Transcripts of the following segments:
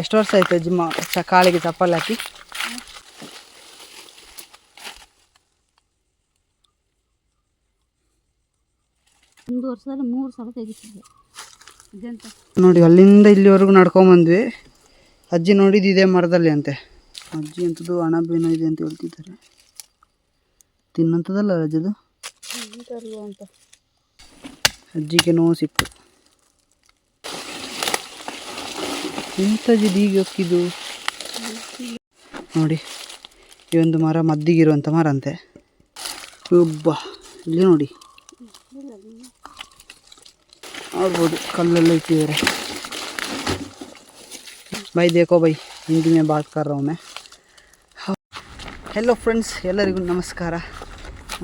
ಎಷ್ಟು ವರ್ಷ ಆಯ್ತು ಅಜ್ಜಿ ಕಾಲಿಗೆ ಚಪ್ಪಲಿ ಹಾಕಿ? ಒಂದು ವರ್ಷದಲ್ಲಿ 3 ಸಲ ತೆಗಿತಿದ್ದೆ. ನೋಡಿ ಅಲ್ಲಿಂದ ಇಲ್ಲಿವರೆಗೂ ನಡ್ಕೊಂಬಂದ್ವಿ. ಅಜ್ಜಿ ನೋಡಿದ್ದು ಇದೇ ಮರದಲ್ಲಿ ಅಂತೆ. ಅಜ್ಜಿ ಅಂಥದ್ದು ಅಣಬೇನೋ ಇದೆ ಅಂತ ಹೇಳ್ತಿದ್ದಾರೆ. ತಿನ್ನಂಥದ್ದಲ್ಲ ಅಜ್ಜದು ಅಂತ. ಅಜ್ಜಿಗೆ ನೋವು ಸಿಕ್ತು. ಎಂಥದ್ದು ಈಗ ಹೋಗಿದ್ದು ನೋಡಿ. ಈ ಒಂದು ಮರ ಮದ್ದಿಗಿರುವಂಥ ಮರ ಅಂತೆ. ಒಬ್ಬ ಇಲ್ಲಿ ನೋಡಿ ಆಗ್ಬೋದು, ಕಲ್ಲೆಲ್ಲ ಇಟ್ಟಿದ್ದಾರೆ. ಬೈ ದೇಕೋ ಬೈ, ಹಿಂದಿ ಮೇ ಬಾತ್ ಕರ್ ರहा हूं मैं. ಹೆಲೋ ಫ್ರೆಂಡ್ಸ್, ಎಲ್ಲರಿಗೂ ನಮಸ್ಕಾರ.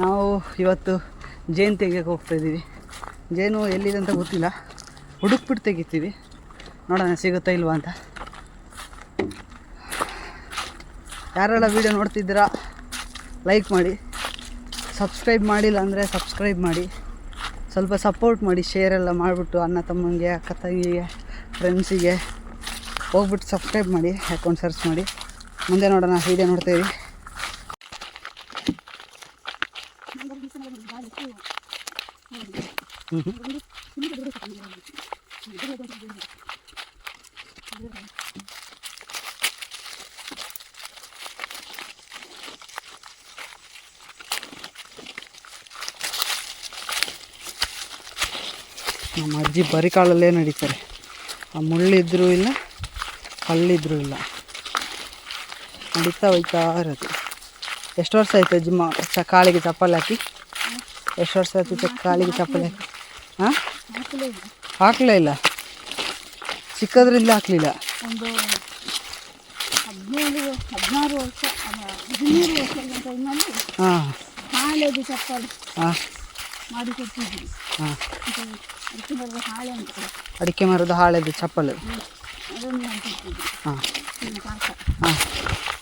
ನಾವು ಇವತ್ತು ಜೇನು ತೆಗಿಯೋಕೆ ಹೋಗ್ತಾಯಿದ್ದೀವಿ. ಜೇನು ಎಲ್ಲಿದೆ ಅಂತ ಗೊತ್ತಿಲ್ಲ, ಹುಡುಕ್ಬಿಟ್ಟು ತೆಗಿತೀವಿ. ನೋಡೋಣ ಸಿಗುತ್ತಾ ಇಲ್ವಾ ಅಂತ. ಯಾರೆಲ್ಲ ವೀಡಿಯೋ ನೋಡ್ತಿದ್ದೀರಾ ಲೈಕ್ ಮಾಡಿ, ಸಬ್ಸ್ಕ್ರೈಬ್ ಮಾಡಿಲ್ಲ ಅಂದರೆ ಸಬ್ಸ್ಕ್ರೈಬ್ ಮಾಡಿ, ಸ್ವಲ್ಪ ಸಪೋರ್ಟ್ ಮಾಡಿ. ಶೇರ್ ಎಲ್ಲ ಮಾಡಿಬಿಟ್ಟು ಅಣ್ಣ ತಮ್ಮನಿಗೆ, ಅಕ್ಕ ತಂಗಿಗೆ, ಫ್ರೆಂಡ್ಸಿಗೆ ಹೋಗ್ಬಿಟ್ಟು ಸಬ್ಸ್ಕ್ರೈಬ್ ಮಾಡಿ, ಅಕೌಂಟ್ ಸರ್ಚ್ ಮಾಡಿ. ಮುಂದೆ ನೋಡೋಣ, ವೀಡಿಯೋ ನೋಡ್ತಾಯಿರಿ. ನಮ್ಮ ಅಜ್ಜಿ ಬರೀ ಕಾಲಲ್ಲೇ ನಡೀತಾರೆ. ಆ ಮುಳ್ಳಿದ್ರೂ ಇಲ್ಲ, ಕಲ್ಲಿದ್ರೂ ಇಲ್ಲ, ನಡೀತಾ ಹೋಯ್ತಾ ಇರೋದು. ಎಷ್ಟು ವರ್ಷ ಆಯಿತು ಅಜ್ಜಿ ಕಾಲಿಗೆ ಚಪ್ಪಲಿ ಹಾಕಿ? ಎಷ್ಟು ವರ್ಷ ಆಯ್ತು ಕಾಲಿಗೆ ಚಪ್ಪಲಿ ಹಾಕಿ? ಹಾಂ, ಹಾಕಲೇ ಇಲ್ಲ. ಚಿಕ್ಕದ್ರಿಂದ ಹಾಕಲಿಲ್ಲ. ಒಂದು 16 ವರ್ಷ 13 ವರ್ಷದ ಟೈಮಲ್ಲಿ ಹಾಳೆದು ಚಪ್ಪಲಿ ಮಾಡಿ ಕೊಡ್ತಿದ್ವಿ. ಹಾಂ, ಅಡಿಕೆ ಮರದ ಹಾಳೆ ಅಂತ, ಅಡಿಕೆ ಮರದ ಹಾಳೆದು ಚಪ್ಪಲು ಅದನ್ನು ಹಾಕಿರ್ತಿದ್ವಿ. ಹಾಂ ಹಾಂ,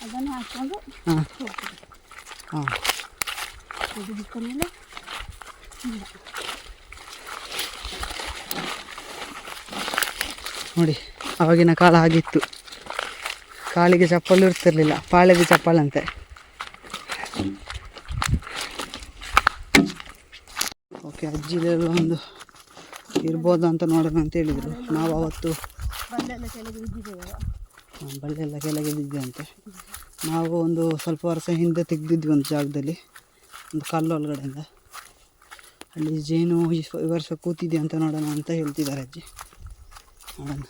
ಅದನ್ನು ಹಾಕ್ಕೊಂಡು ಹೋಗ್ತೀವಿ. ಹಾಂ, ಇದು ಬಿಟ್ಟಮೇಲೆ ನೋಡಿ ಆವಾಗಿನ ಕಾಲ ಆಗಿತ್ತು. ಕಾಲಿಗೆ ಚಪ್ಪಲು ಇರ್ತಿರ್ಲಿಲ್ಲ, ಪಾಳೆದು ಚಪ್ಪಲಂತೆ. ಓಕೆ, ಅಜ್ಜಿಲೆಲ್ಲ ಒಂದು ಇರ್ಬೋದು ಅಂತ ನೋಡೋಣ ಅಂತ ಹೇಳಿದರು. ನಾವು ಅವತ್ತು ಬಲ್ಲೆಲ್ಲ ಕೆಳಗೆ ಬಿದ್ದಿದ್ದೇವೆ. ಬಳ್ಳೆಲ್ಲ ಕೆಳಗೆ ಬಿದ್ದಂತೆ. ನಾವು ಒಂದು ಸ್ವಲ್ಪ ವರ್ಷ ಹಿಂದೆ ತೆಗೆದಿದ್ವಿ ಒಂದು ಜಾಗದಲ್ಲಿ, ಒಂದು ಕಲ್ಲು ಒಳಗಡೆಯಿಂದ. ಅಲ್ಲಿ ಜೇನು ಈ ವರ್ಷ ಕೂತಿದೆ ಅಂತ ನೋಡೋಣ ಅಂತ ಹೇಳ್ತಿದ್ದಾರೆ ಅಜ್ಜಿ. ನೋಡೋಣ.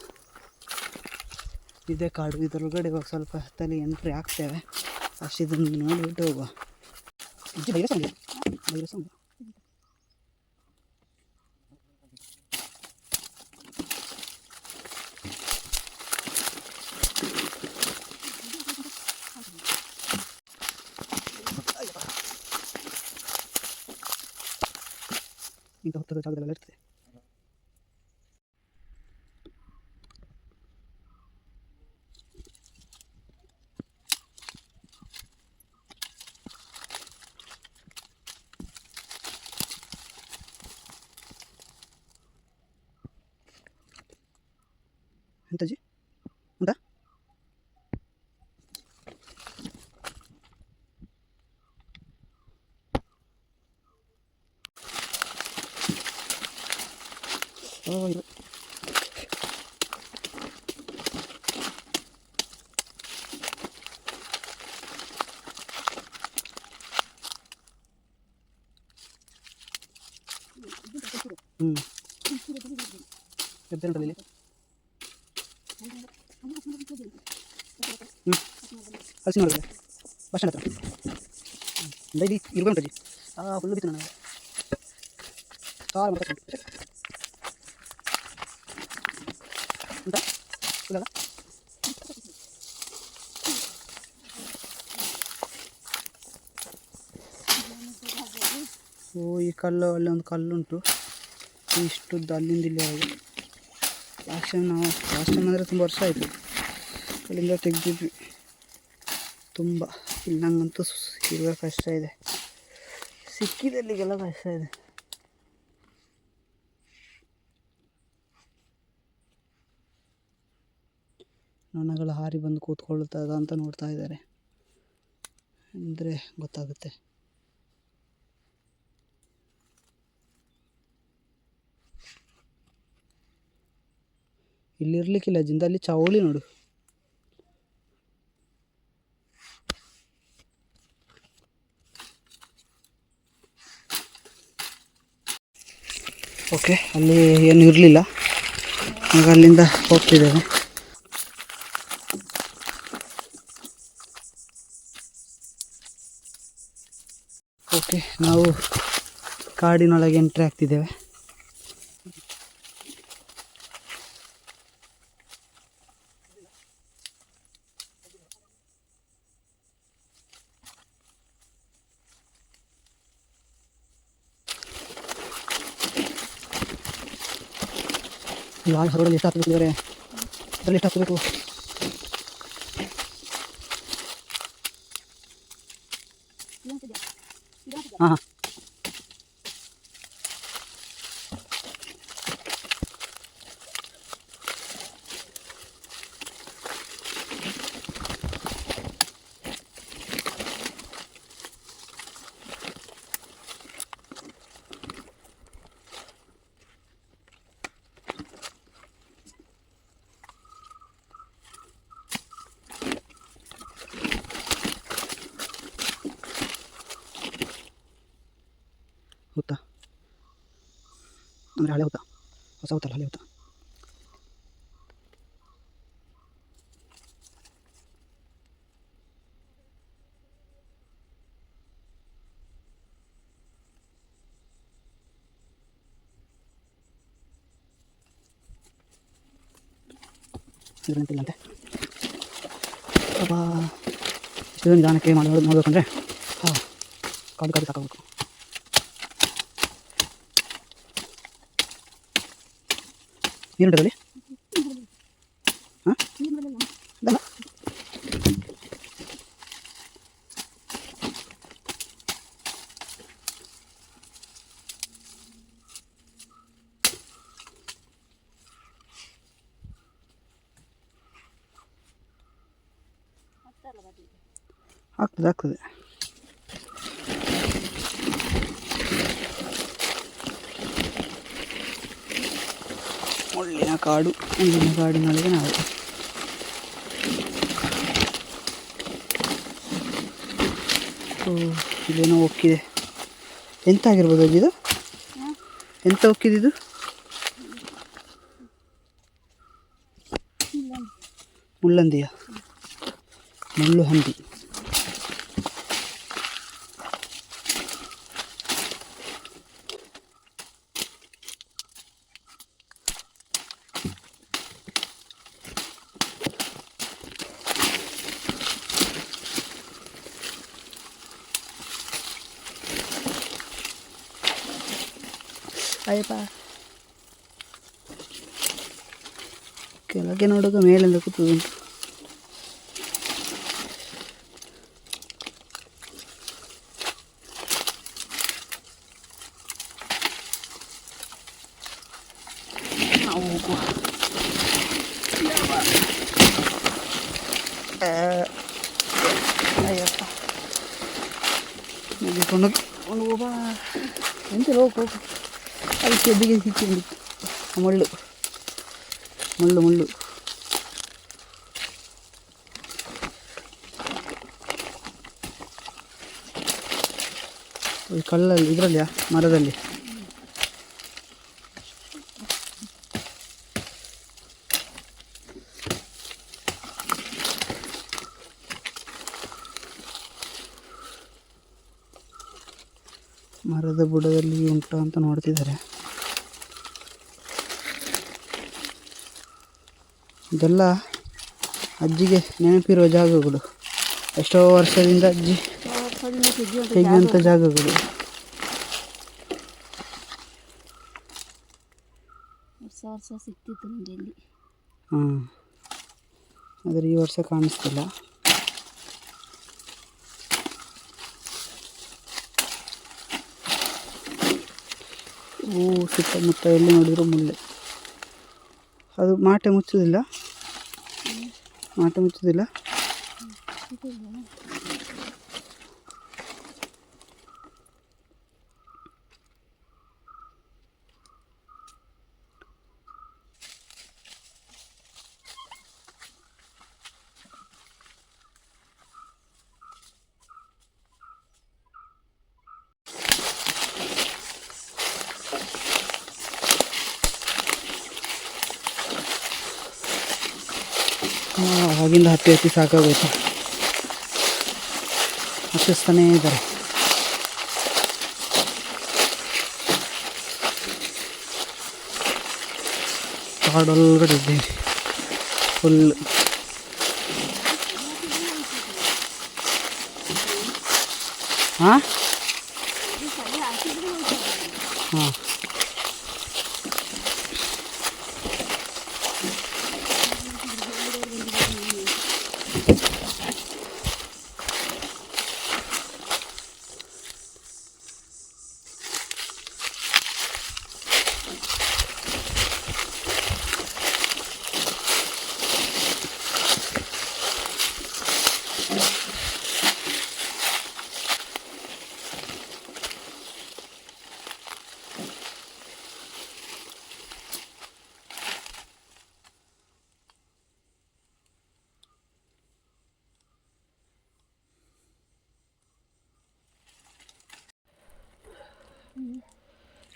ಇದೇ ಕಾಡು, ಇದರೊಳಗಡೆ ಇವಾಗ ಸ್ವಲ್ಪ ತಲೆ ಎಂಟ್ರಿ ಆಗ್ತೇವೆ. ಅಷ್ಟು ಇದನ್ನು ನೋಡಿಬಿಟ್ಟು ಹೋಗುವ. ಅಜ್ಜಿ ಬೈರಸ ಇಂಥ ಹೊತ್ತದ ಜಾಗದಲ್ಲೆಲ್ಲ ಇರ್ತದೆ. ಎಂತಜ್ಜಿ ಉಂಟಾ? ಇದು ಎದ್ದೇಳ್ರಲ್ಲಿ ಹಲಸಿ ನೋಡಿದ್ರೆ ಬಸ್ ಸ್ಟ್ಯಾಂಡ್ ಹತ್ರ ಡೈಲಿ ಇರ್ಕೊಂಡ್ರಿ. ಫುಲ್ಲು ಬಿತ್ತು ನನಗೆ ಕಾಲ್ ಮಾಡ್ಕೊಂಡು ಉಂಟಾ ಇಲ್ಲ. ಓ, ಈ ಕಲ್ಲು ಅಲ್ಲಿ ಒಂದು ಕಲ್ಲುಂಟು, ಇಷ್ಟುದ್ದು ಅಲ್ಲಿಂದ ಇಲ್ಲಿವರೆಗೆ. ಲಾಸ್ಟ್ ಟೈಮ್ ಅಂದರೆ ತುಂಬ ವರ್ಷ ಆಯಿತು, ಅಲ್ಲಿಂದ ತೆಗೆದಿದ್ವಿ. ತುಂಬ ಇಲ್ಲಿ ನಂಗಂತೂ ಇರುವ ಕಷ್ಟ ಇದೆ, ಸಿಕ್ಕಿದಲ್ಲಿಗೆಲ್ಲ ಕಷ್ಟ ಇದೆ. ನೊಣಗಳು ಹಾರಿ ಬಂದು ಕೂತ್ಕೊಳ್ತದ ಅಂತ ನೋಡ್ತಾ ಇದ್ದಾರೆ ಅಂದರೆ ಗೊತ್ತಾಗುತ್ತೆ. ಇಲ್ಲಿ ಇರ್ಲಿಕ್ಕಿಲ್ಲ ಜಿಂದಲ್ಲಿ ಚವಳಿ ನೋಡು. ಓಕೆ, ಅಲ್ಲಿ ಏನು ಇರಲಿಲ್ಲ, ಆಗ ಅಲ್ಲಿಂದ ಹೋಗ್ತಿದ್ದೇವೆ. ಓಕೆ, ನಾವು ಕಾಡಿನೊಳಗೆ ಎಂಟ್ರಿ ಆಗ್ತಿದ್ದೇವೆ. ಯಾರು ಹೊರಗಡೆ ಎಷ್ಟು ಹಾಕಬೇಕಿದ್ದಾರೆ, ಅದರಲ್ಲಿ ಎಷ್ಟು ಹಾಕಬೇಕು? ಹಾಂ ಹುತ್ತ ಅಂದರೆ ಹಳೆ ಹುತ್ತ, ಹೊಸ ಹುತ್ತಲ್ಲ, ಹಳೆ ಹುತ್ತ. ಇದ್ರಂತಿಲ್ಲಂತೆ ಅಬ್ಬಾ, ಇಷ್ಟು ನಿಧಾನಕ್ಕೆ ನೋಡ್ಬೇಕಂದ್ರೆ ಹಾಂ ಕಾದು ಕಾದು ಸಾಕಾಗಬೇಕು. ನೀರುಂಟದಲ್ಲಿ ಹಾಂ ಅದಲ್ಲ ಆಗ್ತದೆ. ಮುಳ್ಳಿನ ಕಾಡಿನೊಳಗೆ ನಾವು ಇಲ್ಲೇನೋ ಒಕ್ಕಿದೆ. ಎಂತ ಆಗಿರ್ಬೋದು ಇದು? ಎಂತ ಒಕ್ಕಿದ್ದು? ಮುಳ್ಳಂದಿಯ? ಮುಳ್ಳು ಹಂದಿ. ಅಯ್ಯಪ್ಪ, ಕೆಳಗೆ ನೋಡುವಾಗ ಮೇಲಿಂದ ಕೂತುಂಟು. ಅಯ್ಯಪ್ಪ, ಕೊಂಡು ಹೋಗ ಎಂತ ಹೋಗು. ಅದು ಕೆಬ್ಬಿಗೆ ಸಿಕ್ಕಿಂದಿತ್ತು ಮುಳ್ಳು. ಈ ಕಲ್ಲಲ್ಲಿ, ಇದರಲ್ಲಿಯಾ, ಮರದಲ್ಲಿ. ಮರದ ಬುಡದಲ್ಲಿ ಉಂಟು ಅಂತ ನೋಡ್ತಿದ್ದಾರೆ. ಇದೆಲ್ಲ ಅಜ್ಜಿಗೆ ನೆನಪಿರುವ ಜಾಗಗಳು, ಎಷ್ಟೋ ವರ್ಷದಿಂದ ಅಜ್ಜಿ ತೆಗೆಯುವಂಥ ಜಾಗಗಳು. ವರ್ಷ ಸಿಕ್ತಿತ್ತು ನಮಗೆ ಇಲ್ಲಿ. ಹಾಂ, ಆದರೆ ಈ ವರ್ಷ ಕಾಣಿಸ್ತಿಲ್ಲ. ಸುತ್ತಮುತ್ತ ಎಲ್ಲಿ ನೋಡಿದ್ರು ಮುಳ್ಳೆ. ಅದು ಮಾಟೆ ಮುಚ್ಚುವುದಿಲ್ಲ. ಮಾತು ಮುಚ್ಚೋದಿಲ್ಲ. ಆಗಿಂದ ಹತ್ತಿ ಸಾಕಾಗೋಯ್ತು. ಹತ್ತಿಸ್ತಾನೇ ಇದ್ದಾರೆ. ಕಾಡೊಳಗಡೆ ಇದ್ದೀವಿ ಫುಲ್. ಹಾಂ ಹಾಂ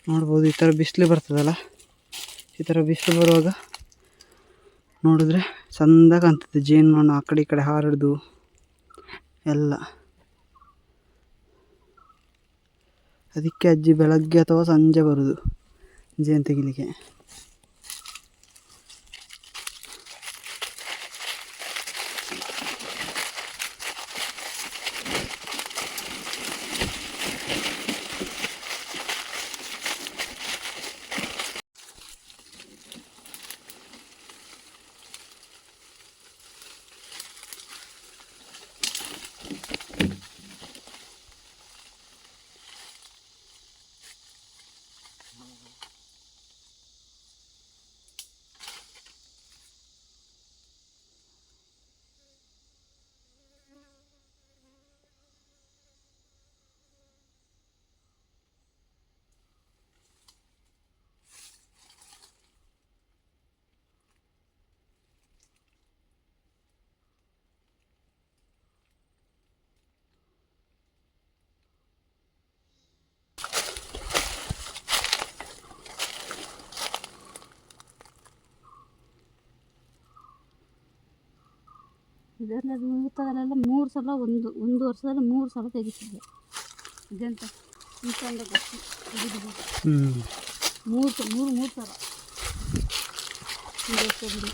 ನೋಡ್ಬೋದು. ಈ ಥರ ಬಿಸಿಲು ಬರ್ತದಲ್ಲ, ಈ ಥರ ಬಿಸಿಲು ಬರುವಾಗ ನೋಡಿದ್ರೆ ಚಂದ ಕಾಣ್ತದೆ. ಜೇನುನೊಣ ಆ ಕಡೆ ಈ ಕಡೆ ಹಾರಿಡ್ದು ಎಲ್ಲ. ಅದಕ್ಕೆ ಅಜ್ಜಿ ಬೆಳಗ್ಗೆ ಅಥವಾ ಸಂಜೆ ಬರೋದು ಜೇನು ತೆಗಿಲಿಕ್ಕೆ. ಇದೆಲ್ಲ ಮುಗಿತದಲ್ಲೆಲ್ಲ 3 ಸಲ ಒಂದು ವರ್ಷದಲ್ಲಿ 3 ಸಲ ತೆಗಿತಿದ್ದೆ. ಇದೆಂತ ಇಂಥೊಂದು ಗಟ್ಟಿ ಮೂರು ಸಲ ಒಂದು ವರ್ಷದಲ್ಲಿ.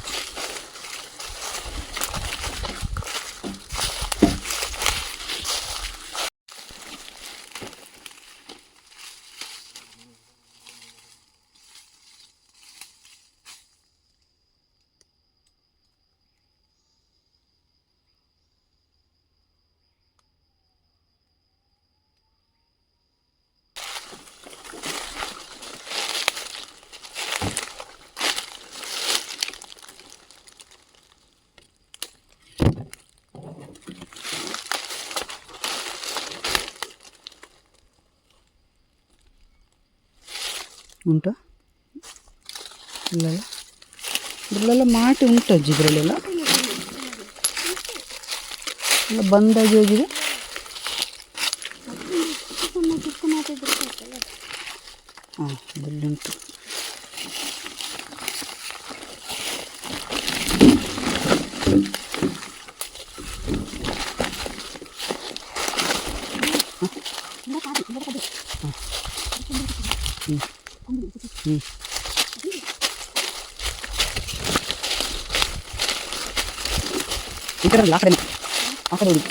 ಉಂಟಾ ಇಲ್ಲಲ್ಲ? ಇದ್ರಲ್ಲೆಲ್ಲ ಮಾಟಿ ಉಂಟು ಅಜ್ಜಿ. ಇದರಲ್ಲೆಲ್ಲ ಎಲ್ಲ ಬಂದಾಗಿ ಹೋಗಿದೆ. ಹಾಂ ಇದರಲ್ಲಿ ಉಂಟು. ಈ ಕಡೆ ಆ ಕಡೆ ಹೋಗಿ.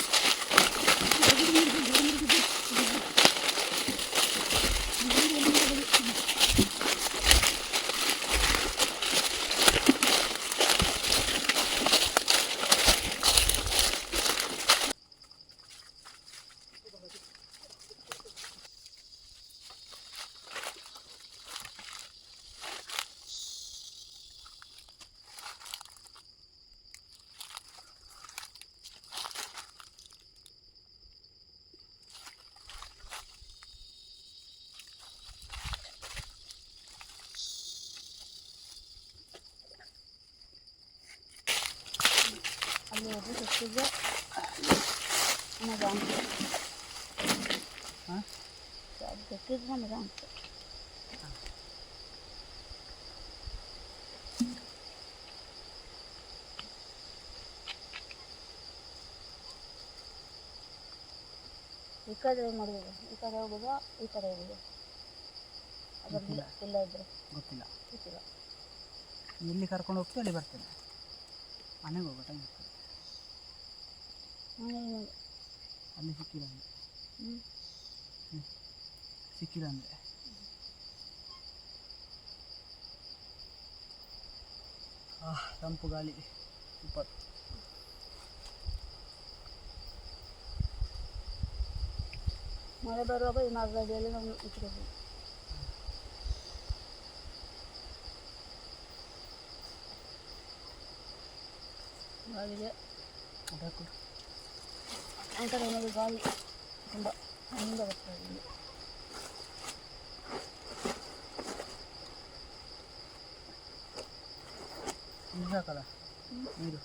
ಅಲ್ಲಿ ಹೋದ್ರೆ ಸಿಕ್ಕಿದ್ರೆ ನಮಗೆ ಅನ್ಸುತ್ತೆ. ಹಾಂ ಅದು ಸಿಕ್ಕಿದ್ರೆ ನಮಗೆ ಅನ್ಸುತ್ತೆ. ಈ ಕಡೆ ಮಾಡ್ಬೋದು, ಈ ಕಡೆ ಹೋಗೋದು, ಈ ಕಡೆ ಹೋಗೋದು. ಅದರಲ್ಲಿ ಇಲ್ಲ ಇದ್ರೆ ಗೊತ್ತಿಲ್ಲ. ಗೊತ್ತಿಲ್ಲ. ಎಲ್ಲಿ ಕರ್ಕೊಂಡು ಹೋಗ್ತೀವಿ ಅಲ್ಲಿ ಬರ್ತೇನೆ. ಮನೆಗೆ ಹೋಗೋ ಟೈಮ್ ಇರ್ತದೆ. ಅಲ್ಲಿ ಸಿಕ್ಕಿಲ್ಲ ಅಂದರೆ ಸಿಕ್ಕಿಲ್ಲ ಅಂದರೆ ತಂಪು ಗಾಳಿ ಸೂಪರ್. ಮಳೆ ಬರುವಾಗ ಈ ಮಾರ್ಗದಲ್ಲಿ ನಾವು ಇಟ್ಟಿರ್ತೀವಿ. ಗಾಳಿಗೆ ಆ ಕಡೆ ನಮಗೆ ಗಾಳಿ ತುಂಬ ಚಂದ ಬರ್ತದೆ ಇಲ್ಲಿ. ಸಾಕಲ್ಲ ನೀರು.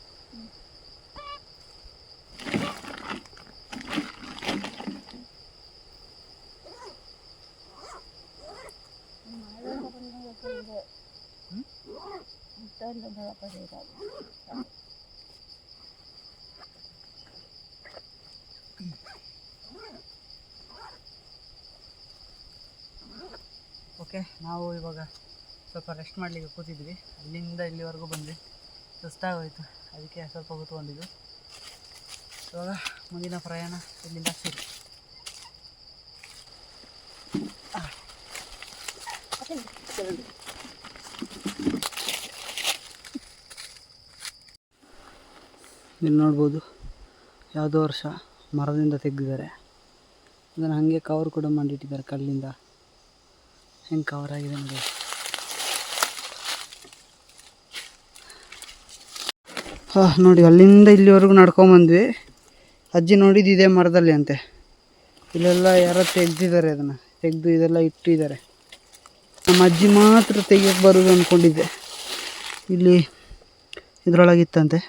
ಓಕೆ, ನಾವು ಇವಾಗ ಸ್ವಲ್ಪ ರೆಸ್ಟ್ ಮಾಡಲಿಕ್ಕೆ ಕೂತಿದ್ವಿ. ಅಲ್ಲಿಂದ ಇಲ್ಲಿವರೆಗೂ ಬಂದ್ವಿ, ಸುಸ್ತಾಗೋಯ್ತು, ಅದಕ್ಕೆ ಸ್ವಲ್ಪ ಕೂತ್ಕೊಂಡಿದ್ದು. ಇವಾಗ ಮುಂದಿನ ಪ್ರಯಾಣ ಇಲ್ಲಿಂದ ಶುರು. ಇಲ್ಲಿ ನೋಡ್ಬೋದು ಯಾವುದೋ ವರ್ಷ ಮರದಿಂದ ತೆಗೆದಿದ್ದಾರೆ. ಅದನ್ನು ಹಾಗೆ ಕವರ್ ಕೂಡ ಮಾಡಿಟ್ಟಿದ್ದಾರೆ ಕಲ್ಲಿಂದ. ಹೆಂಗೆ ಕವರ್ ಆಗಿದೆ ನೋಡಿ. ನೋಡಿ ಅಲ್ಲಿಂದ ಇಲ್ಲಿವರೆಗೂ ನಡ್ಕೊಂಬಂದ್ವಿ. ಅಜ್ಜಿ ನೋಡಿದ್ದು ಇದೇ ಮರದಲ್ಲಿ ಅಂತೆ. ಇಲ್ಲೆಲ್ಲ ಯಾರೋ ತೆಗೆದಿದ್ದಾರೆ, ಅದನ್ನು ತೆಗೆದು ಇದೆಲ್ಲ ಇಟ್ಟಿದ್ದಾರೆ. ನಮ್ಮ ಅಜ್ಜಿ ಮಾತ್ರ ತೆಗಿಯೋಕ್ಕೆ ಬರೋದು ಅಂದ್ಕೊಂಡಿದ್ದೆ. ಇಲ್ಲಿ ಇದರೊಳಗಿತ್ತಂತೆ,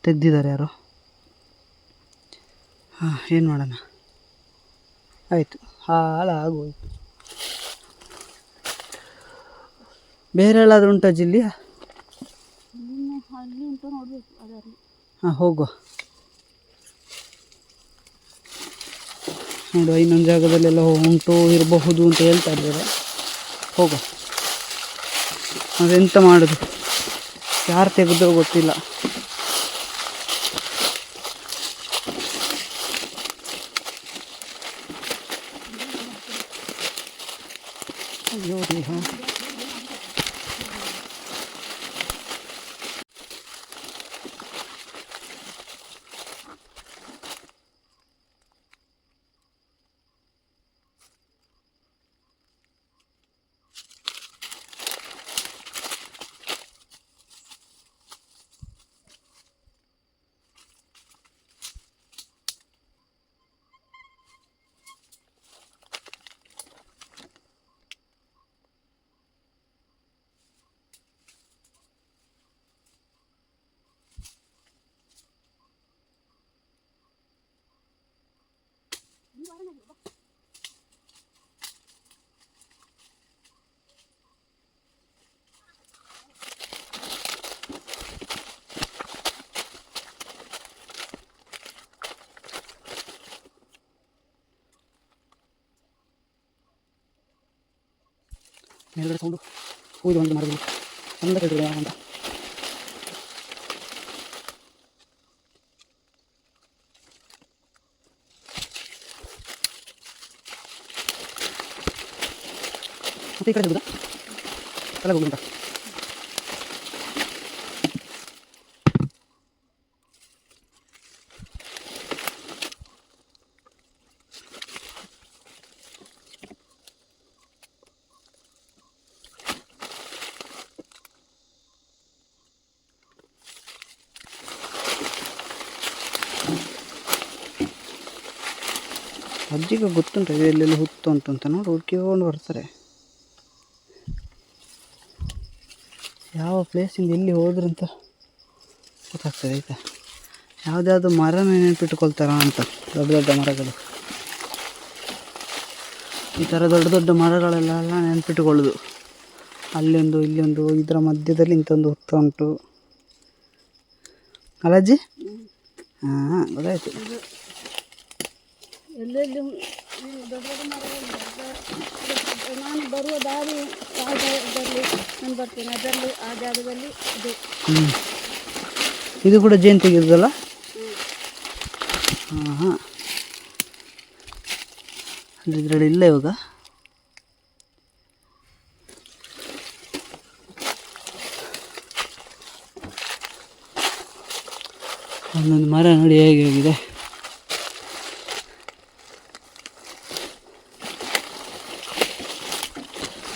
ತೆಗೆದಿದ್ದಾರೆ ಯಾರೋ. ಏನು ಮಾಡೋಣ, ಆಯಿತು, ಹಾಳಾಗೋಯ್ತು. ಬೇರೆ ಎಲ್ಲಾದರೂ ಉಂಟಾ ಜಿಲ್ಲಿ? ಅಲ್ಲಿ ಉಂಟು, ನೋಡಬೇಕು ಅದರಲ್ಲಿ. ಹೋಗುವ. ನೋಡುವ, ಇನ್ನೊಂದು ಜಾಗದಲ್ಲೆಲ್ಲ ಉಂಟು ಇರಬಹುದು ಅಂತ ಹೇಳ್ತಾ ಇದ್ದಾರೆ. ಹೋಗುವ. ಅದೆಂತ ಮಾಡೋದು, ಯಾರು ತೆಗೆದೋ ಗೊತ್ತಿಲ್ಲ. ಅಯ್ಯೋ ದೇಹ. ಮೇಲ್ಗಡೆ ಸೌಂಡು ಹೂದು ಒಂದು ಮರದಲ್ಲಿ ಚಂದ ಕೇಳಿದ್ರೆ ಅಂತ. ಮತ್ತೆ ಈ ಕಡೆ ಹೋಗುದಾ? ಕೆಳಗೆ ಹೋಗುಂಟ. ಅಜ್ಜಿಗೆ ಗೊತ್ತುಂಟು ಇದು ಎಲ್ಲೆಲ್ಲಿ ಹುತ್ತು ಅಂತ ನೋಡಿ ಹುಡ್ಕಿಕೊಂಡು ಬರ್ತಾರೆ. ಯಾವ ಪ್ಲೇಸಿಂದ ಎಲ್ಲಿ ಹೋದ್ರಂತ ಗೊತ್ತಾಗ್ತದೆ ಆಯಿತಾ. ಯಾವುದ್ಯಾವುದು ಮರನ ನೆನಪಿಟ್ಕೊಳ್ತಾರ ಅಂತ, ದೊಡ್ಡ ದೊಡ್ಡ ಮರಗಳು, ಈ ಥರ ದೊಡ್ಡ ದೊಡ್ಡ ಮರಗಳೆಲ್ಲ ನೆನಪಿಟ್ಟುಕೊಳ್ಳೋದು. ಅಲ್ಲೊಂದು ಇಲ್ಲೊಂದು, ಇದರ ಮಧ್ಯದಲ್ಲಿ ಇಂಥೊಂದು ಹುತ್ತ ಉಂಟು ಅಲಜ್ಜಿ. ಹಾಂ ಗೊತ್ತಾಯ್ತು. ಎಲ್ಲೆಲ್ಲಿ ದೊಡ್ಡ ದೊಡ್ಡ ಮರಗಳಿದೆ. ನಾನು ಬರುವ ದಾರಿ ಯಾವ ಜಾಗದಲ್ಲಿ ನಾನು ಬರ್ತೇನೆ ಅದರಲ್ಲಿ ಆ ಜಾಗದಲ್ಲಿ ಇದೆ. ಇದು ಕೂಡ ಜೇನು ತೆಗೆಯೋದಲ್ಲ. ಹಾಂ ಹಾಂ, ಇದರಲ್ಲಿ ಇಲ್ಲ ಇವಾಗ. ಒಂದೊಂದು ಮರ ನೋಡಿ ಹೇಗೆ ಹೋಗಿದೆ.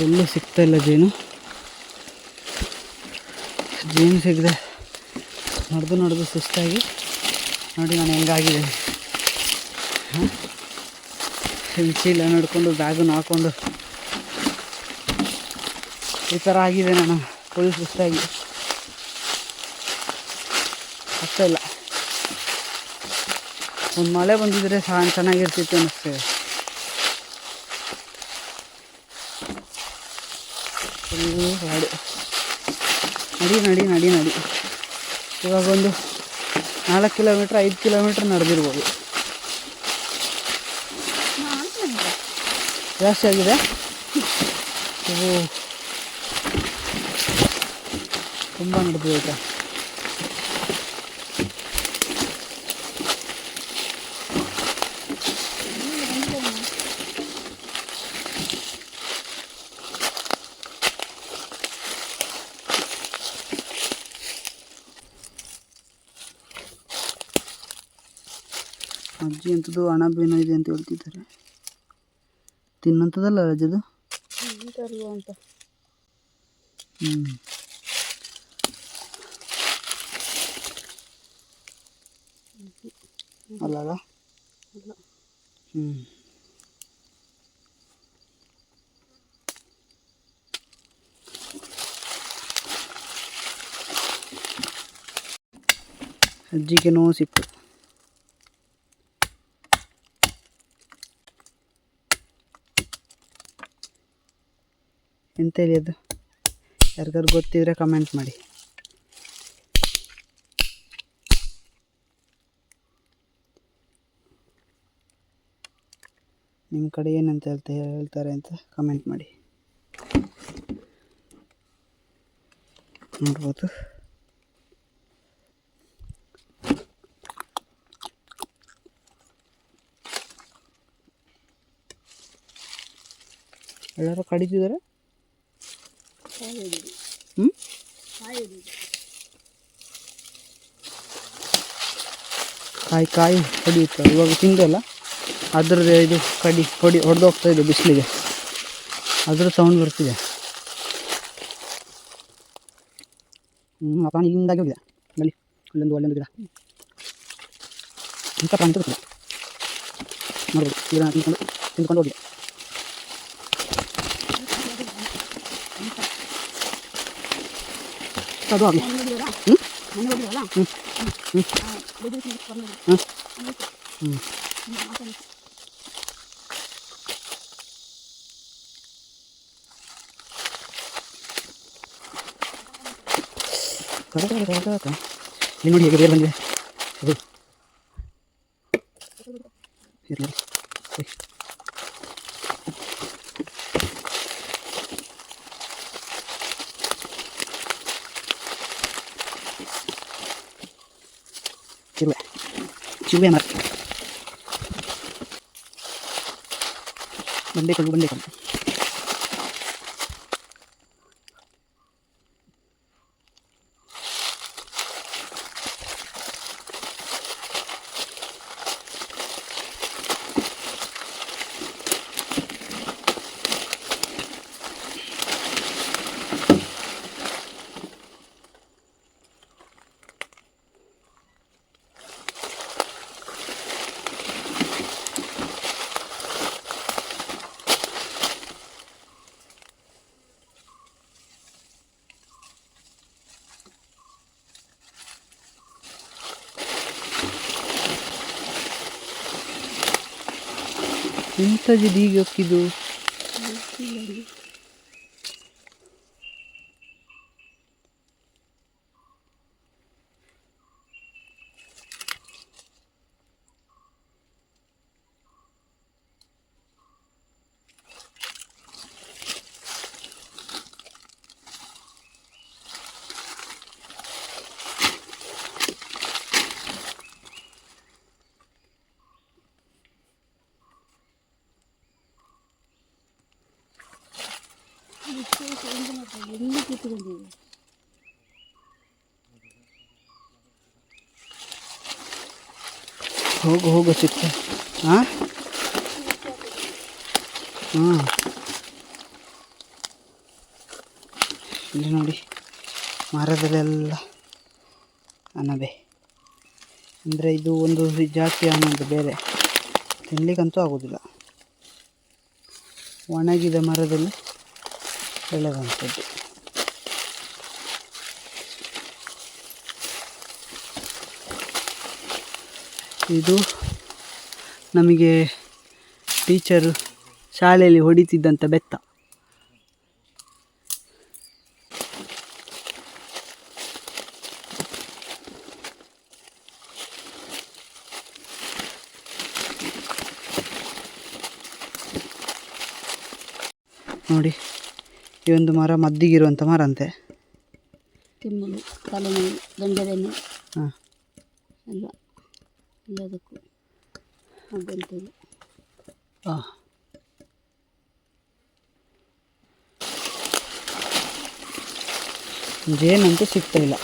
ಎಲ್ಲೂ ಸಿಗ್ತಾ ಇಲ್ಲ ಜೇನು. ಜೇನು ಸಿಗದೆ ನಡೆದು ಸುಸ್ತಾಗಿ ನೋಡಿ ನಾನು ಹೆಂಗಾಗಿದ್ದೇನೆ. ಚೀಲ ನಡ್ಕೊಂಡು ಬ್ಯಾಗನ್ನು ಹಾಕ್ಕೊಂಡು ಈ ಥರ ಆಗಿದೆ ನಾನು. ಫುಲ್ ಸುಸ್ತಾಗಿ ಆಗ್ತಾ ಇಲ್ಲ. ಒಂದು ಮಳೆ ಬಂದಿದ್ದರೆ ಚೆನ್ನಾಗಿರ್ತಿತ್ತು ಅನ್ನಿಸ್ತೇವೆ. ಫುಲ್ಲು ಕಾಡು. ನಡಿ. ಇವಾಗ ಒಂದು 4 ಕಿಲೋಮೀಟ್ರ್ 5 ಕಿಲೋಮೀಟ್ರ್ ನಡೆದಿರ್ಬೋದು. ಜಾಸ್ತಿ ಆಗಿದೆ. ತುಂಬ ನಡೆದಿದೆ ಆಯಿತಾ. ಅಜ್ಜಿ ಅಂಥದ್ದು ಅಣಬೇನೋ ಇದೆ ಅಂತ ಹೇಳ್ತಿದ್ದಾರೆ. ತಿನ್ನಂಥದ್ದಲ್ಲ ಅಜ್ಜದು ಅಂತ. ಅಲ್ಲ. ಅಜ್ಜಿಗೆ ನೋವು ಸಿಕ್ತು. ಎಂತ ಹೇಳಿ ಅದು, ಯಾರಿಗಾರು ಗೊತ್ತಿದ್ರೆ ಕಮೆಂಟ್ ಮಾಡಿ. ನಿಮ್ಮ ಕಡೆ ಏನಂತ ಹೇಳ್ತಾರೆ ಅಂತ ಕಮೆಂಟ್ ಮಾಡಿ. ನೋಡ್ಬೋದು. ಎಲ್ಲರೂ ಕಡಿತಿದ್ದಾರೆ. ಕಾಯಿ ಹೊಡಿಯುತ್ತೆ. ಇವಾಗ ತಿಂದಲ್ಲ ಅದ್ರದ್ದು ಇದು ಹೊಡೆದು ಹೋಗ್ತಾ ಇದೆ ಬಿಸಿಲಿಗೆ. ಅದ್ರ ಸೌಂಡ್ ಬರ್ತಿದೆ. ಆ ಪ್ರಾಣಿ ಇಲ್ಲಿಂದಾಗಿ ಹೋಗಿದೆ. ಬನ್ನಿ, ಅಲ್ಲೊಂದು ಗಿಡ ಇಂಥ ಪ್ರಾಣಿ ಗೊತ್ತಿಲ್ಲ. ನೋಡ್ಬೋದು, ಗಿಡ ತಿಂದ್ಕೊಂಡು ಹೋಗಿದೆ. ಅದು ಆಗಲಿ. ಇಲ್ಲಿ ನೋಡಿ ಹೇಗೆ ಬೇರೆ ಬಂದಿದೆ. ಅದು ಇರಲಿ. ಚಿಗುವೆ ಮರ, ಬಂಡೆಕಲ್ಲು. ಎಂಥದ್ದು ಹೀಗೆ ಹೊಕ್ಕಿದ್ದು? ಎಲ್ಲಿ ಕಿತ್ಕೊಂಡಿದೆ? ಹೋಗು ಚಿಕ್ಕ. ಹಾಂ ಹಾಂ, ಇಲ್ಲಿ ನೋಡಿ ಮರದಲ್ಲೆಲ್ಲ ಅಣಬೆ. ಅಂದರೆ ಇದು ಒಂದು ಜಾತಿ ಅನ್ನೋದು, ಬೇರೆ ತಿನ್ನಲಿಕ್ಕಂತೂ ಆಗೋದಿಲ್ಲ. ಒಣಗಿದ ಮರದಲ್ಲಿ ಬೆಳೆದಂಥದ್ದು. ಇದು ನಮಗೆ ಟೀಚರು ಶಾಲೆಯಲ್ಲಿ ಹೊಡಿತಿದ್ದಂಥ ಬೆತ್ತ. ನೋಡಿ, ಈ ಒಂದು ಮರ ಮದ್ದಿಗಿರುವಂಥ ಮರ ಅಂತೆ. ಕೆಮ್ಮಲು, ತಲೆನೋವು, ಗಂಡದೆಣ್ಣೆ ಹಾಂ ಎಲ್ಲ ಎಲ್ಲದಕ್ಕೂ ಅದಂತೇಳಿ. ಹಾಂ, ಜೇನಂತೂ ಸಿಗ್ತಾ ಇಲ್ಲ.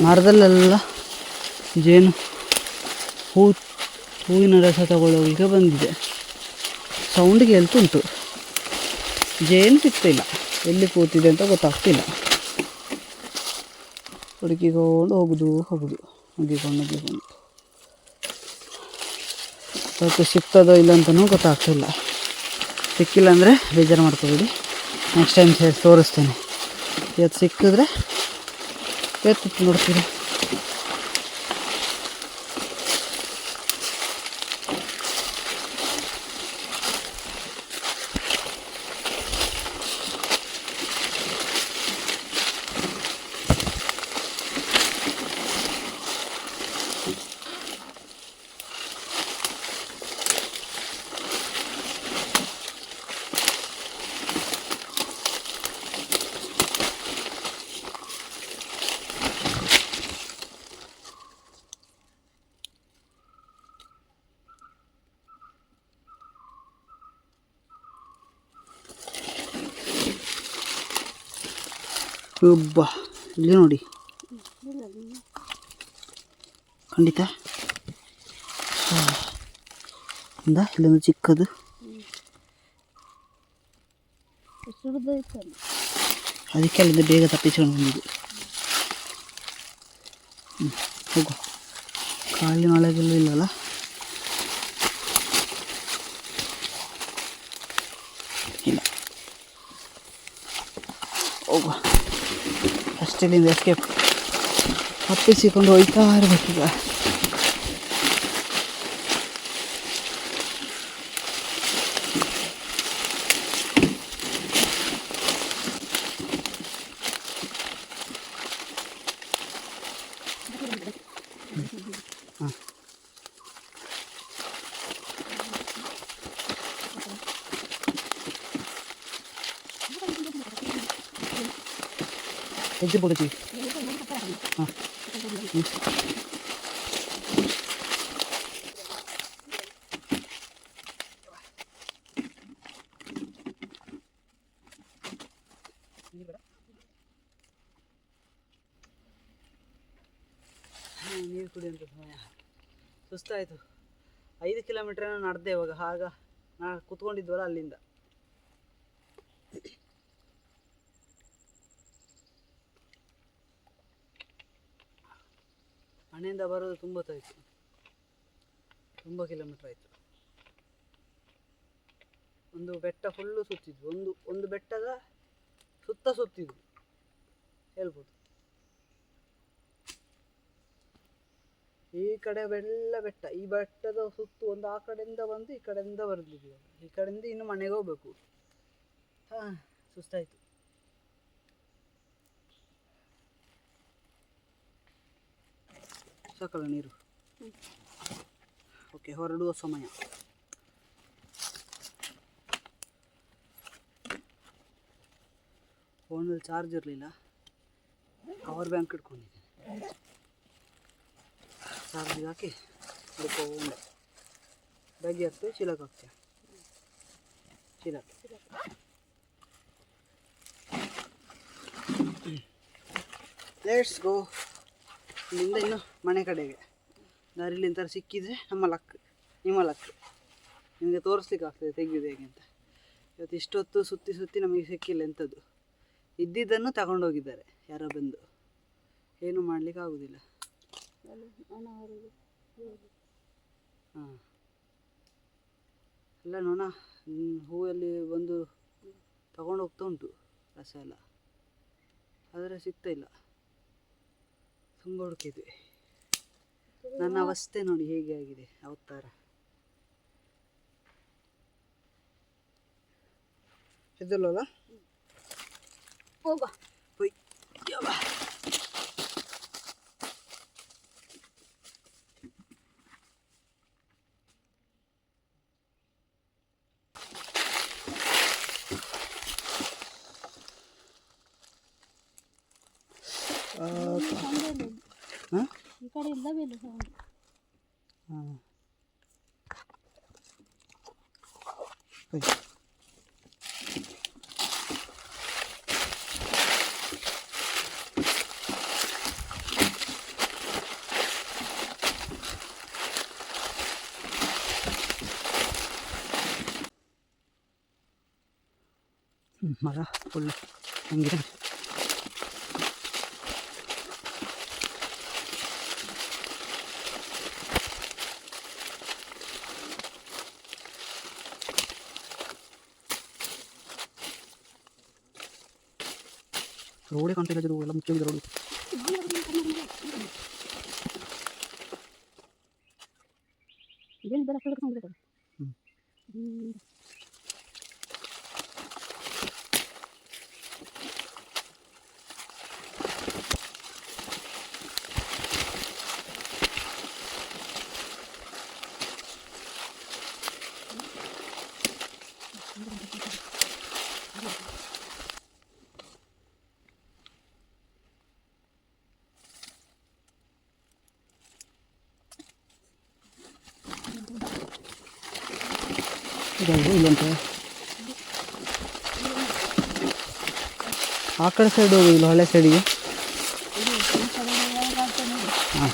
ಮರದಲ್ಲೆಲ್ಲ ಜೇನು ಹೂವಿನ ರಸ ತಗೊಳ್ಳೋರಿಗೆ ಬಂದಿದೆ. ಸೌಂಡಿಗೆ ಎಲ್ತುಂಟು, ಜೇನು ಸಿಗ್ತಿಲ್ಲ. ಎಲ್ಲಿ ಕೂತಿದೆ ಅಂತ ಗೊತ್ತಾಗ್ತಿಲ್ಲ. ಹುಡುಕಿಕೊಂಡು ಹೋಗುದು ಮುಗಿಕೊಂಡು ಅದಕ್ಕೆ ಸಿಗ್ತದೋ ಇಲ್ಲ ಅಂತಲೂ ಗೊತ್ತಾಗ್ತಿಲ್ಲ. ಸಿಕ್ಕಿಲ್ಲ ಅಂದರೆ ಬೇಜಾರು ಮಾಡ್ಕೊಬೇಡಿ, ನೆಕ್ಸ್ಟ್ ಟೈಮ್ ತೋರಿಸ್ತೇನೆ. ಇವತ್ತು ಸಿಕ್ಕಿದ್ರೆ ಎತ್ತಿತ್ತು ನೋಡ್ತೀರಿ. ಒಬ್ಬ ಇಲ್ಲಿ ನೋಡಿ, ಖಂಡಿತ ಇಲ್ಲೊಂದು ಚಿಕ್ಕದು. ಅದಕ್ಕೆ ಅಲ್ಲಿಂದ ಬೇಗ ತಪ್ಪಿಸ್ಕೊಂಡು ಬಂದಿದ್ದು. ಹೋಗು, ಕಾಲಿನೊಳಗೆಲ್ಲ ಇಲ್ಲಲ್ಲ. ಇಲ್ಲ, ಹೋಗುವ ಅಷ್ಟಿಲ್ಲಿಂದ ಎಸ್ಕೇಪ್ ತಪ್ಪಿಸಿಕೊಂಡು ಹೋಯ್ತಾ ಇರಬೇಕೀಗ. ಹಾಂ, ಹೆಜ್ಜೆ ಬಿಡ್ತೀವಿ. ಹಾಂ, ನೀರು ಕುಡಿಯುವಂಥ ಸಮಯ. ಸುಸ್ತಾಯಿತು. 5 ಕಿಲೋಮೀಟ್ರ್ ನಡೆದೆ ಇವಾಗ. ಆಗ ನಾನು ಕೂತ್ಕೊಂಡಿದ್ವಲ್ಲ ಅಲ್ಲಿಂದ. ಮನೆಯಿಂದ ಬರೋದು ತುಂಬ ಹೊತ್ತಾಯಿತು, ತುಂಬ ಕಿಲೋಮೀಟ್ರ್ ಆಯಿತು. ಒಂದು ಬೆಟ್ಟ ಫುಲ್ಲು ಸುತ್ತಿದ್ವಿ, ಒಂದು ಬೆಟ್ಟದ ಸುತ್ತಿದ್ವಿ ಹೇಳ್ಬೋದು. ಈ ಕಡೆ ಎಲ್ಲ ಬೆಟ್ಟ, ಈ ಬೆಟ್ಟದ ಸುತ್ತು ಒಂದು ಆ ಕಡೆಯಿಂದ ಬಂದು ಈ ಕಡೆಯಿಂದ ಬರಲಿಲ್ಲ, ಈ ಕಡೆಯಿಂದ ಇನ್ನು ಮನೆಗೆ ಹೋಗ್ಬೇಕು. ಸುಸ್ತಾಯಿತು. ಸಾಕಲ್ಲ ನೀರು? ಓಕೆ, ಹೊರಡುವ ಸಮಯ. ಫೋನಲ್ಲಿ ಚಾರ್ಜ್ ಇರಲಿಲ್ಲ, ಪವರ್ ಬ್ಯಾಂಕ್ ಇಟ್ಕೊಂಡಿದ್ದೇನೆ. ಚಾರ್ಜಿಗೆ ಹಾಕಿ ಹಿಡ್ಕೊಂಡು ಬ್ಯಾಗಿ ಹಾಕ್ತೇವೆ, ಚೀಲಕ್ಕೆ ಹಾಕ್ತೇವೆ. ಚೀಲಕ್ಕೆ ಲೆಟ್ಸ್ ಗೋ. ಇಲ್ಲಿಂದ ಇನ್ನು ಮನೆ ಕಡೆಗೆ ದಾರಿಲಿ ಎಂಥರ ಸಿಕ್ಕಿದರೆ ನಮ್ಮ ಲಕ್, ನಿಮ್ಮ ಲಕ್. ನಿಮಗೆ ತೋರಿಸ್ಲಿಕ್ಕೆ ಆಗ್ತದೆ ತೆಗೆಯುವುದು ಹೇಗೆ ಅಂತ. ಇವತ್ತು ಇಷ್ಟೊತ್ತು ಸುತ್ತಿ ಸುತ್ತಿ ನಮಗೆ ಸಿಕ್ಕಿಲ್ಲ ಎಂಥದ್ದು. ಇದ್ದಿದ್ದನ್ನು ತಗೊಂಡೋಗಿದ್ದಾರೆ ಯಾರೋ ಬಂದು, ಏನು ಮಾಡಲಿಕ್ಕೆ ಆಗೋದಿಲ್ಲ. ಹಾಂ, ಎಲ್ಲ ನೋಣ ಹೂವಲ್ಲಿ ಬಂದು ತಗೊಂಡು ಹೋಗ್ತಾ ಉಂಟು ರಸ ಎಲ್ಲ, ಆದರೆ ಸಿಗ್ತಾ ಇಲ್ಲ. ತುಂಬ ಹುಡುಕಿದ್ವಿ. ನನ್ನ ಅವಸ್ಥೆ ನೋಡಿ ಹೇಗೆ ಆಗಿದೆ ಅವತಾರ. ಹೆದರಲ್ಲ ಹೋಗ ಹೋಯ್ ಯಾವ ಹಾಂ ಈ ಕಡೆ ಇಲ್ಲ ಬೇಡ ಸೌಂಡ್. ಹಾಂ ಮರ ಫುಲ್ ಹಂಗಿದೆ. ರೋಡೇ ಕಾಣ್ತಿಲ್ಲ, ಜರು ಎಲ್ಲ ಮುಚ್ಚೋಗಿದೆ ರೋಡು. ಇಲ್ಲಂತೆ ಆ ಕಡೆ ಸೈಡ್ ಹೋಗಿ, ಇಲ್ಲ ಹಳೆ ಸೈಡಿಗೆ. ಹಾಂ,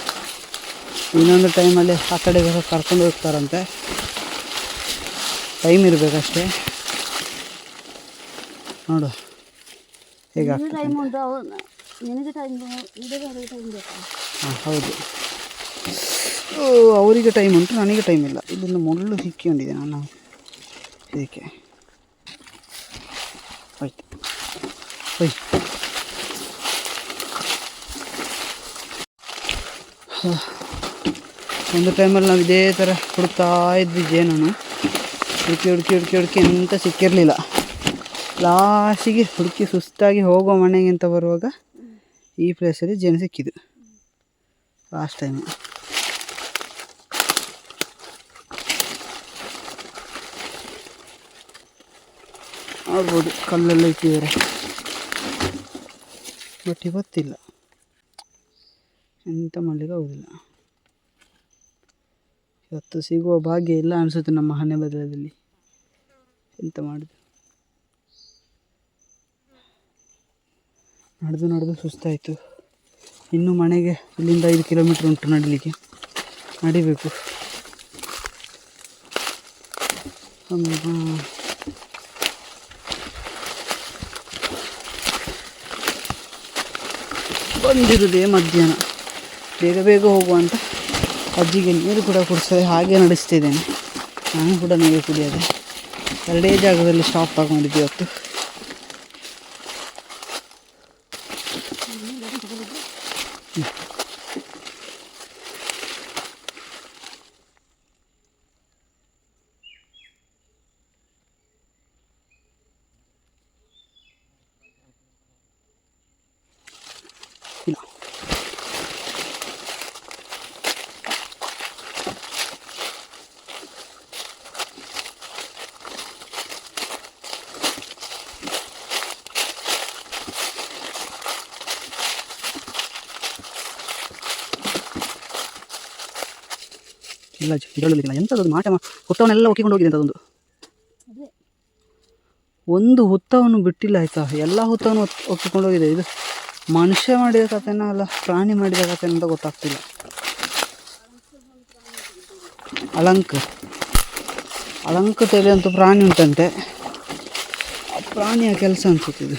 ಇನ್ನೊಂದು ಟೈಮಲ್ಲಿ ಆ ಕಡೆಗೆ ಕರ್ಕೊಂಡು ಹೋಗ್ತಾರಂತೆ. ಟೈಮ್ ಇರಬೇಕಷ್ಟೇ. ನೋಡು ಹೇಗೆ ಹಾಂ ಹೌದು. ಅವರಿಗೆ ಟೈಮ್ ಉಂಟು, ನನಗೆ ಟೈಮ್ ಇಲ್ಲ. ಇಲ್ಲಿಂದ ಮುಳ್ಳು ಸಿಕ್ಕೊಂಡಿದೆ ನಾನು ಇದಕ್ಕೆ. ಆಯ್ತು ಹೋಯ್. ಒಂದು ಟೈಮಲ್ಲಿ ನಾವು ಇದೇ ಥರ ಹುಡುಕ್ತಾ ಇದ್ವಿ ಜೇನನ್ನು. ಹುಡುಕಿ ಎಂತ ಸಿಕ್ಕಿರಲಿಲ್ಲ. ಲಾಸ್ಟಿಗೆ ಹುಡುಕಿ ಸುಸ್ತಾಗಿ ಹೋಗೋ ಮನೆಗೆ ಅಂತ ಬರುವಾಗ ಈ ಪ್ಲೇಸಲ್ಲಿ ಜೇನು ಸಿಕ್ಕಿದ್ದು ಲಾಸ್ಟ್ ಟೈಮು. ನೋಡ್ಬೋದು ಕಲ್ಲೆಲ್ಲ ಇಟ್ಟಿದ್ದಾರೆ, ಬಟ್ ಇವತ್ತಿಲ್ಲ. ಎಂತ ಮಾಡಲಿಕ್ಕೆ ಆಗೋದಿಲ್ಲ. ಇವತ್ತು ಸಿಗುವ ಭಾಗ್ಯ ಇಲ್ಲ ಅನಿಸುತ್ತೆ ನಮ್ಮ ಹಣೆ ಬದಲದಲ್ಲಿ. ಎಂತ ಮಾಡೋದು, ನಡೆದು ಸುಸ್ತಾಯಿತು. ಇನ್ನು ಮನೆಗೆ ಇಲ್ಲಿಂದ 5 ಕಿಲೋಮೀಟ್ರ್ ಉಂಟು ನಡೀಲಿಕ್ಕೆ, ನಡಿಬೇಕು. ಬಂದಿರುವುದೇ ಮಧ್ಯಾಹ್ನ, ಬೇಗ ಹೋಗುವ ಅಂತ ಅಜ್ಜಿಗೆ ನೀರು ಕೂಡ ಕುಡಿಸ್ತದೆ, ಹಾಗೆ ನಡೆಸ್ತಿದ್ದೇನೆ. ನಾನು ಕೂಡ ನೀರು ಕುಡಿಯೋದೆ. 2 ಜಾಗದಲ್ಲಿ ಸ್ಟಾಪ್ ತಗೊಂಡಿದ್ದೆ ಇವತ್ತು. ಇಲ್ಲ ಇದರಲ್ಲಿಲ್ಲ ಎಂಥದ್ದು ಮಾಟ ಹುತ್ತವನ್ನೆಲ್ಲ ಒಕ್ಕಿಕೊಂಡು ಹೋಗಿದೆ ಅಂತದೊಂದು. ಅದೇ ಒಂದು ಹುತ್ತವನ್ನು ಬಿಟ್ಟಿಲ್ಲ ಆಯಿತಾ, ಎಲ್ಲ ಹುತ್ತವನ್ನು ಒಕ್ಕಿಕೊಂಡು ಹೋಗಿದೆ. ಇದು ಮನುಷ್ಯ ಮಾಡಿದ ಕಥೆನ ಅಲ್ಲ ಪ್ರಾಣಿ ಮಾಡಿದ ಕಥೆನ ಅಂತ ಗೊತ್ತಾಗ್ತಿಲ್ಲ. ಅಲಂಕ ತಲೆ ಅಂತೂ ಪ್ರಾಣಿ ಉಂಟಂತೆ, ಆ ಪ್ರಾಣಿಯ ಕೆಲಸ ಅನ್ಸುತ್ತೆ ಇದು.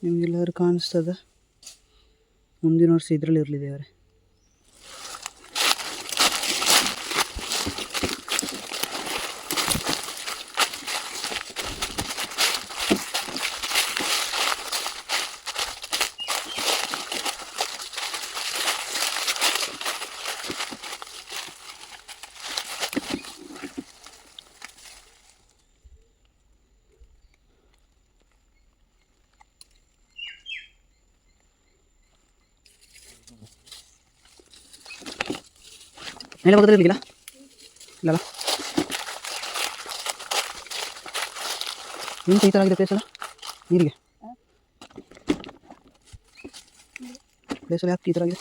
ನಿಮಗೆಲ್ಲರೂ ಕಾಣಿಸ್ತದ? ಮುಂದಿನ ವರ್ಷ ಇದರಲ್ಲಿ ಇರಲಿದ್ದೇವೆ. ಮೇಲೆ ಪಕ್ಕದಲ್ಲಿ ಇರಲಿಲ್ಲ ಇಲ್ಲಲ್ಲ, ಎಂತ ಈ ಥರ ಆಗಿದೆ ಪ್ಲೇಸ್ ಅಲ್ಲ ನೀರಿಗೆ. ಪ್ಲೇಸಲ್ಲಿ ಯಾಕೆ ಈ ಥರ ಆಗಿದೆ?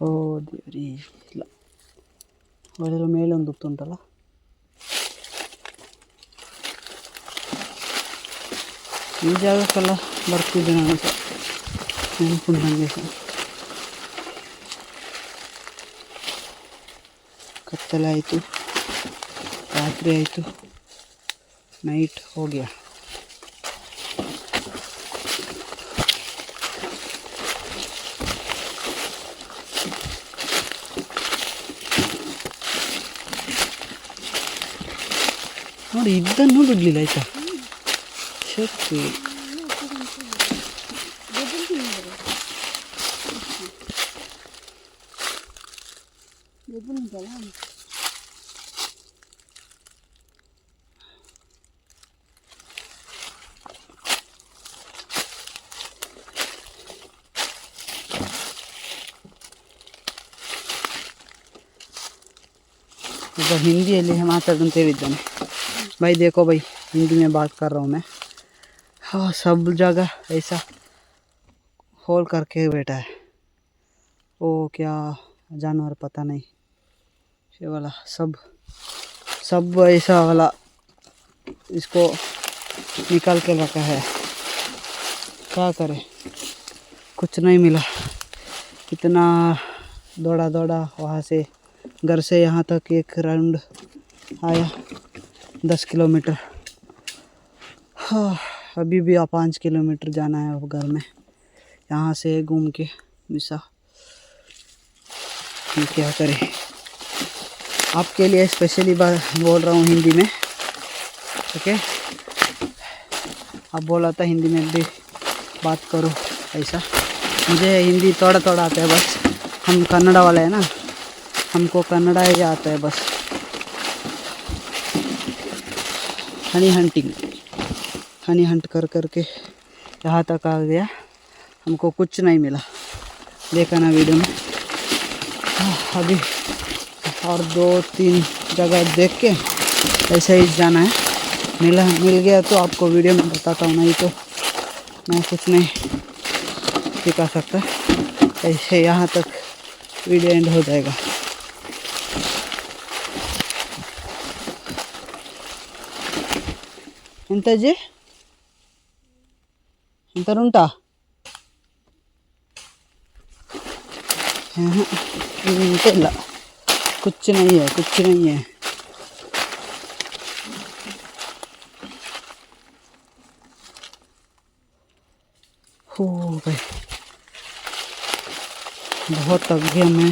ಓ ದೇವ್ರಿ, ಇಲ್ಲ ಒಳ್ಳೆ ಮೇಲೆ ಒಂದು ಹುತ್ತು ಉಂಟಲ್ಲ, ಈ ಜಾಗಕ್ಕೆಲ್ಲ ಬರ್ತಿದ್ದೆ ನಾನು ಸಹ, ನೆನಪುಂಟು ನನಗೆ ಸಹ. ಕತ್ತಲೆ ಆಯಿತು, ರಾತ್ರಿ ಆಯಿತು, ನೈಟ್ ಹೋಗ್ಯಾ. ನೋಡಿ ಇದನ್ನು ಬಿಡಲಿಲ್ಲ ಆಯಿತಾ, ಶಕ್ತಿ ಒಬ್ಬ ಹಿಂದಿಯಲ್ಲಿ ಮಾತಾಡಂತ ಹೇಳಿದ್ದಾನೆ. भाई देखो भाई, हिंदी में बात कर रहा हूँ मैं. हाँ, सब जगह ऐसा होल करके बैठा है. ओ क्या जानवर पता नहीं, ये वाला सब ऐसा वाला इसको निकाल के रखा है. क्या करे, कुछ नहीं मिला. इतना दौड़ा वहाँ से घर से यहाँ तक एक राउंड आया 10 किलोमीटर. हाँ, अभी भी 5 किलोमीटर जाना है अब घर में. यहाँ से घूम के मिसा, क्या करें. आपके लिए स्पेशली बोल रहा हूँ हिंदी में, ओके. आप बोला था हिंदी में भी बात करो ऐसा. मुझे हिंदी थोड़ा आता है बस, हम कन्नड़ा वाले हैं ना, हमको कन्नड़ा ही आता है बस. हनी हंट करके यहाँ तक आ गया. हमको कुछ नहीं मिला, देखा ना वीडियो में. अभी और 2-3 जगह देख के ऐसे ही जाना है. मिल गया तो आपको वीडियो में बताता हूँ, नहीं तो मैं कुछ नहीं दिखा सकता. ऐसे यहाँ तक वीडियो एंड हो जाएगा. ಎಂತಜ್ಜಿ ಎಂತರುಂಟಾ? ಎಂತ ಇಲ್ಲ, कुछ नहीं है. हो भाई बहुत थक गया मैं,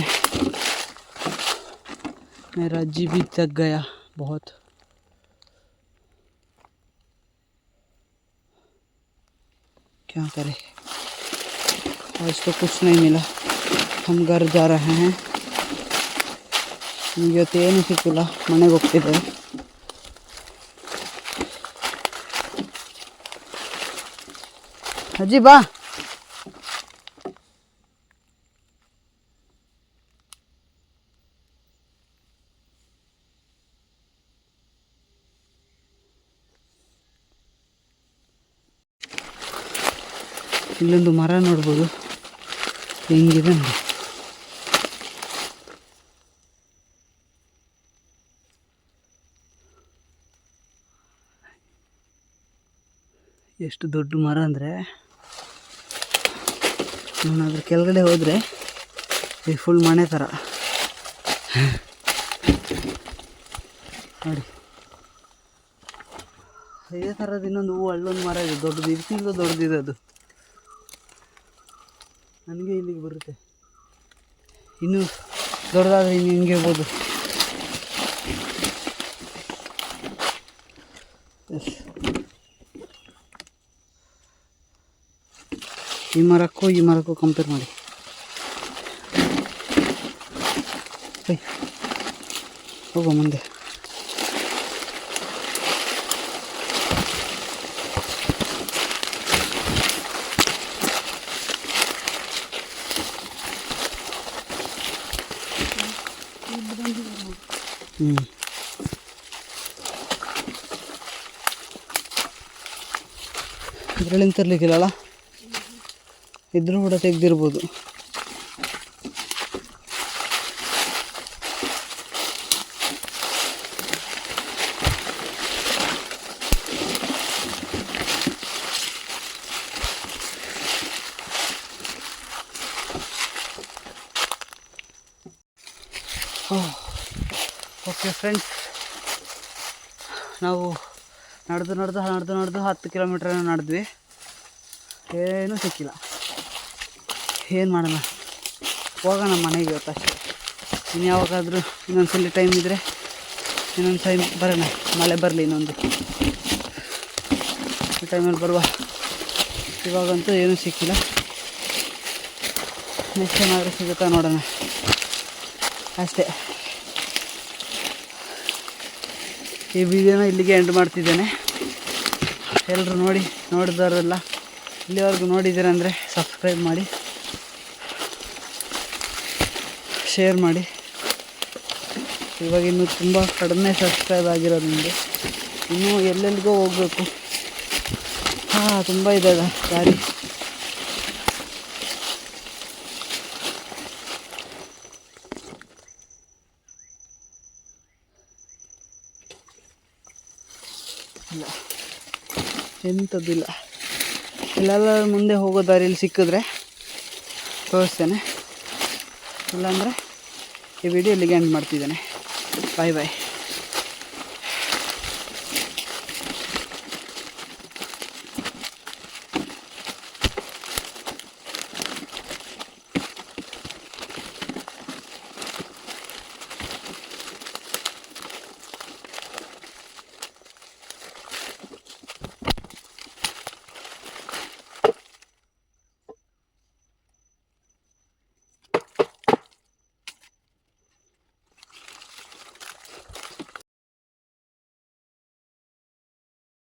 मेरा जी भी थक गया बहुत. क्या करें, आज तो कुछ नहीं मिला. हम घर जा रहे हैं. ನಿಮಗೆ ಇವತ್ತು ಏನು ಸಿಕ್ಕಿಲ್ಲ, ಮನೆಗೆ ಹೋಗ್ತಿದ್ದೆ. ಅಜ್ಜಿ ಬಾ. ಇಲ್ಲೊಂದು ಮರ ನೋಡ್ಬೋದು ಹೆಂಗಿದೆ ನೋಡಿ. ಎಷ್ಟು ದೊಡ್ಡ ಮರ ಅಂದರೆ ನಾನು ಅದ್ರ ಕೆಳಗಡೆ ಹೋದರೆ ಈ ಫುಲ್ ಮನೆ ಥರ ನೋಡಿ. ಇದೇ ಥರದ ಇನ್ನೊಂದು ಹೂವು ಅಲ್ಲೊಂದು ಮರ ಇದೆ ದೊಡ್ಡದು, ಇದಕ್ಕಿಂತ ದೊಡ್ಡದಿದೆ ಅದು. ನನಗೆ ಇಲ್ಲಿಗೆ ಬರುತ್ತೆ, ಇನ್ನೂ ದೊಡ್ಡದಾದರೆ ಇನ್ನು ಹಿಂಗೆ ಇರ್ಬೋದು. ಎಸ್, ಈ ಮರಕ್ಕೂ ಕಂಪೇರ್ ಮಾಡಿ. ಹೋಗೋ ಮುಂದೆ. ಇದರಲ್ಲಿಂದ ತರಲಿಕ್ಕಿಲ್ಲಲ್ಲ, ಇದ್ರೂ ಕೂಡ ತೆಗೆದಿರ್ಬೋದು. ಓಕೆ ಫ್ರೆಂಡ್ಸ್, ನಾವು ನಡೆದು 10 ಕಿಲೋಮೀಟ್ರ್ ನಡೆದ್ವಿ. ಏನೂ ಸಿಕ್ಕಿಲ್ಲ. ಏನು ಮಾಡೋಣ, ಹೋಗೋಣ ಮನೆಗೆ ಇವತ್ತಷ್ಟೇ. ಇನ್ನು ಯಾವಾಗಾದರೂ ಇನ್ನೊಂದ್ಸಲ ಟೈಮ್ ಇದ್ದರೆ ಇನ್ನೊಂದು ಟೈಮ್ ಬರೋಣ. ಮಳೆ ಬರಲಿ ಇನ್ನೊಂದು ಟೈಮಲ್ಲಿ ಬರುವ. ಇವಾಗಂತೂ ಏನೂ ಸಿಕ್ಕಿಲ್ಲ. ನೆಕ್ಸ್ಟ್ ಏನಾದರೂ ಸಿಗುತ್ತಾ ನೋಡೋಣ ಅಷ್ಟೇ. ಈ ವಿಡಿಯೋನ ಇಲ್ಲಿಗೆ ಎಂಡ್ ಮಾಡ್ತಿದ್ದೇನೆ. ಎಲ್ಲರೂ ನೋಡಿದವರೆಲ್ಲ ಇಲ್ಲಿವರೆಗೂ ನೋಡಿದ್ದೀರಂದರೆ ಸಬ್ಸ್ಕ್ರೈಬ್ ಮಾಡಿ, ಶೇರ್ ಮಾಡಿ. ಇವಾಗ ಇನ್ನೂ ತುಂಬ ಕಡಿಮೆ ಸಬ್ಸ್ಕ್ರೈಬ್ ಆಗಿರೋದು ನಿಮಗೆ. ಇನ್ನೂ ಎಲ್ಲೆಲ್ಲಿಗೋ ಹೋಗಬೇಕು. ತುಂಬ ಇದೆ ದಾರಿ. ಇಲ್ಲ, ಎಂಥದ್ದಿಲ್ಲ. ಇಲ್ಲೆಲ್ಲ ಮುಂದೆ ಹೋಗೋ ದಾರಿಯಲ್ಲಿ ಸಿಕ್ಕಿದ್ರೆ ತೋರಿಸ್ತೇನೆ. ಇಲ್ಲಾಂದರೆ ಈ ವಿಡಿಯೋ ಇಲ್ಲಿಗೆ ಎಂಡ್ ಮಾಡ್ತಿದ್ದೇನೆ. ಬಾಯ್ ಬಾಯ್.